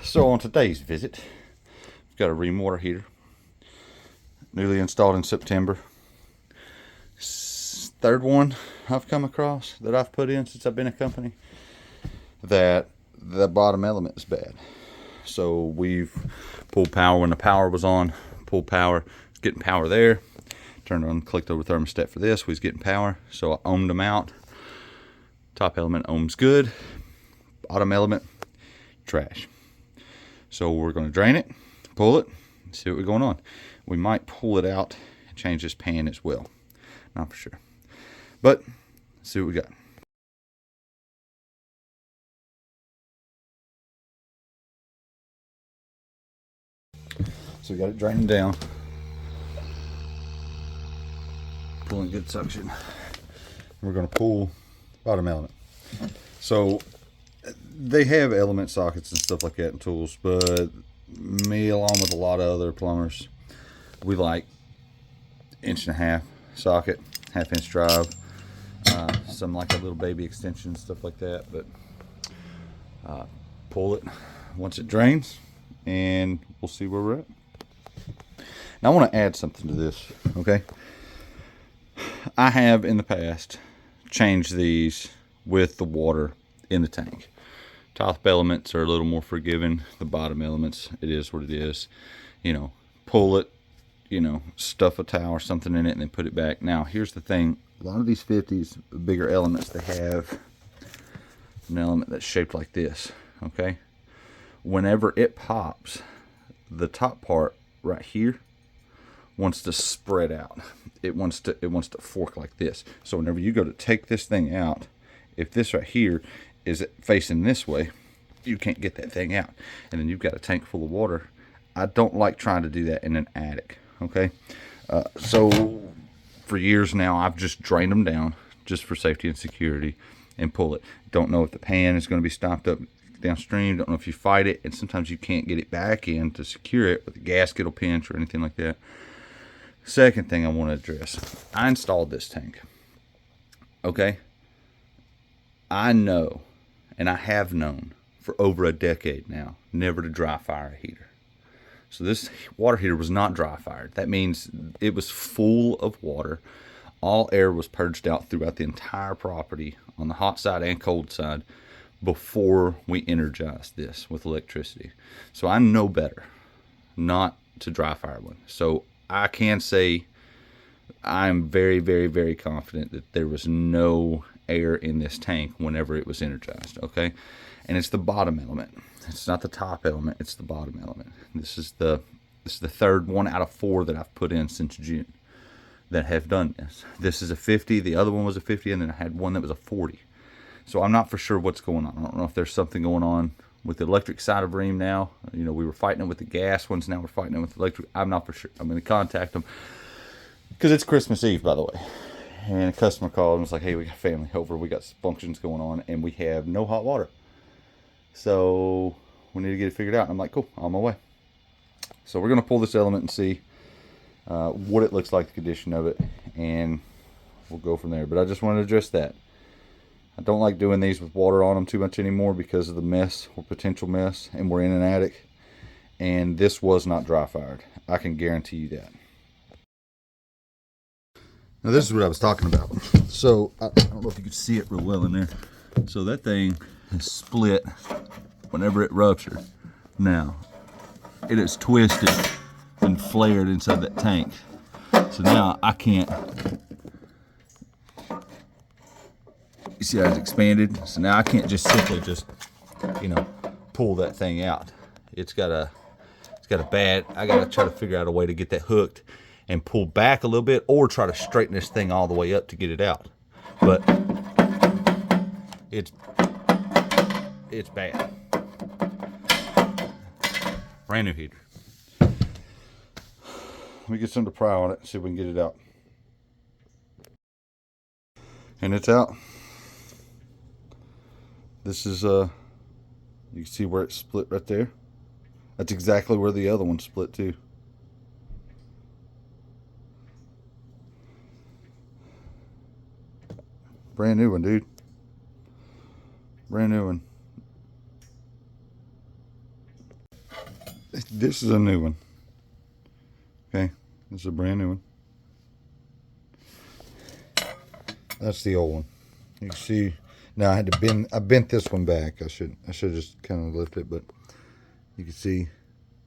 So on today's visit, we've got a Rheem water heater, newly installed in September. Third one I've come across that I've put in since I've been a company that the bottom element is bad. So we've pulled power when the power was on, pulled power, getting power there, turned on, clicked over thermostat for this, we was getting power, so I ohmed them out. Top element ohms good, bottom element trash. So we're going to drain it, pull it, see what's going on. We might pull it out and change this pan as well. Not for sure. But let's see what we got. So we got it draining down. Pulling good suction. We're going to pull bottom element. So they have element sockets and stuff like that in tools, but me along with a lot of other plumbers, we like 1.5 inch socket, 1/2 inch drive, some like a little baby extension, stuff like that. But pull it once it drains and we'll see where we're at. Now I want to add something to this, okay? I have in the past changed these with the water in the tank. Top elements are a little more forgiving. The bottom elements, it is what it is. You know, pull it, you know, stuff a towel or something in it and then put it back. Now, here's the thing. A lot of these 50s, bigger elements, they have an element that's shaped like this, okay? Whenever it pops, the top part right here wants to spread out. It wants to fork like this. So whenever you go to take this thing out, if this right here is facing this way, you can't get that thing out. And then you've got a tank full of water. I don't like trying to do that in an attic, okay? So for years now, I've just drained them down just for safety and security and pull it. Don't know if the pan is going to be stopped up downstream. Don't know if you fight it, and sometimes you can't get it back in to secure it with a gasket will pinch or anything like that. Second thing I want to address, I installed this tank, okay? I know, and I have known for over a decade now, never to dry fire a heater. So this water heater was not dry fired. That means it was full of water. All air was purged out throughout the entire property on the hot side and cold side before we energized this with electricity. So I know better not to dry fire one. So I can say I'm very, very, very confident that there was no air in this tank whenever it was energized, okay? And it's the bottom element. It's not the top element, it's the bottom element. This is the third one out of 4 that I've put in since June that have done this. This is a 50, the other one was a 50, and then I had one that was a 40. So I'm not for sure what's going on. I don't know if there's something going on with the electric side of Rheem now. You know, we were fighting it with the gas ones, now we're fighting it with the electric. I'm not for sure. I'm going to contact them because it's Christmas Eve, by the way. And a customer called and was like, hey, we got family over, we got functions going on, and we have no hot water. So we need to get it figured out. And I'm like, cool, on my way. So we're going to pull this element and see what it looks like, the condition of it, and we'll go from there. But I just wanted to address that. I don't like doing these with water on them too much anymore because of the mess or potential mess, and we're in an attic, and this was not dry fired. I can guarantee you that. Now this is what I was talking about. So I don't know if you can see it real well in there. So that thing is split whenever it ruptured. Now it is twisted and flared inside that tank. So now I can't. You see how it's expanded? So now I can't just simply you know, pull that thing out. It's got a bad, I gotta try to figure out a way to get that hooked and pull back a little bit, or try to straighten this thing all the way up to get it out. But it's bad. Brand new heater. Let me get some to pry on it and see if we can get it out. And it's out. This is you can see where it's split right there. That's exactly where the other one split too. Brand new one, dude. Brand new one. This is a new one. Okay, this is a brand new one. That's the old one. You can see now I bent this one back. I should just kind of lift it, but you can see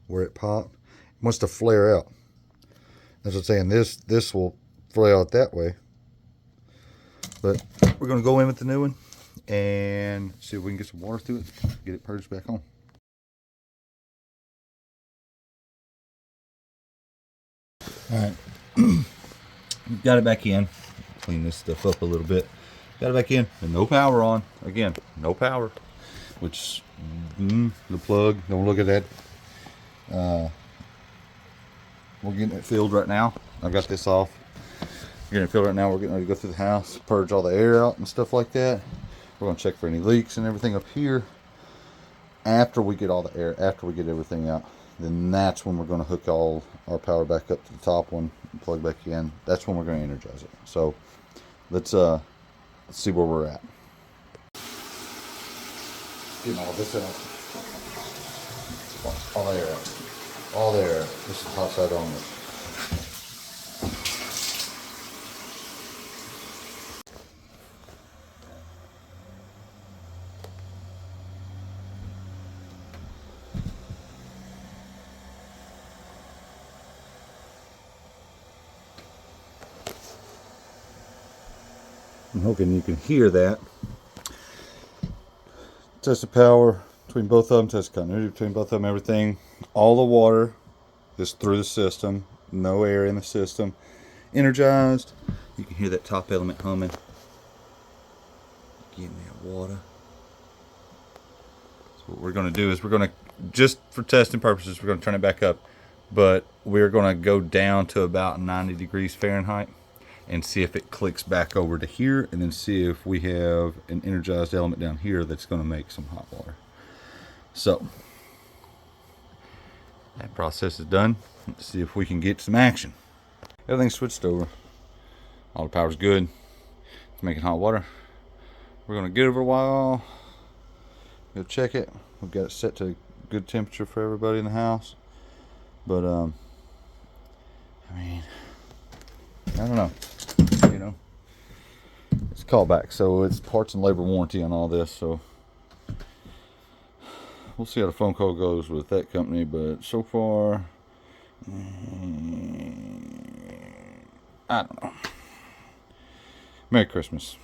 where it popped. It wants to flare out. As I'm saying, this will flare out that way. But we're gonna go in with the new one and see if we can get some water through it, get it purged back on. All right, got it back in. Clean this stuff up a little bit. Got it back in, and no power on. Again, no power. Which the plug. Don't look at that. We're getting it filled right now. I got this off. We're getting it filled right now. We're getting ready to go through the house, purge all the air out and stuff like that. We're gonna check for any leaks and everything up here. After we get all the air, after we get everything out, then that's when we're gonna hook all our power back up to the top one and plug back in. That's when we're gonna energize it. So let's see where we're at. Getting all this out. All the air out. All the air. This is hot side on this. I'm hoping you can hear that. Test the power between both of them, test the continuity between both of them, everything. All the water is through the system, no air in the system. Energized. You can hear that top element humming. Give me that water. So what we're going to do is we're going to, just for testing purposes, we're going to turn it back up. But we're going to go down to about 90 degrees Fahrenheit and see if it clicks back over to here, and then see if we have an energized element down here that's going to make some hot water. So that process is done. Let's see if we can get some action. Everything's switched over. All the power's good. It's making hot water. We're going to get over a while, go check it. We've got it set to good temperature for everybody in the house. But I mean, I don't know. You know, it's callback, so it's parts and labor warranty on all this. So we'll see how the phone call goes with that company. But so far, I don't know. Merry Christmas.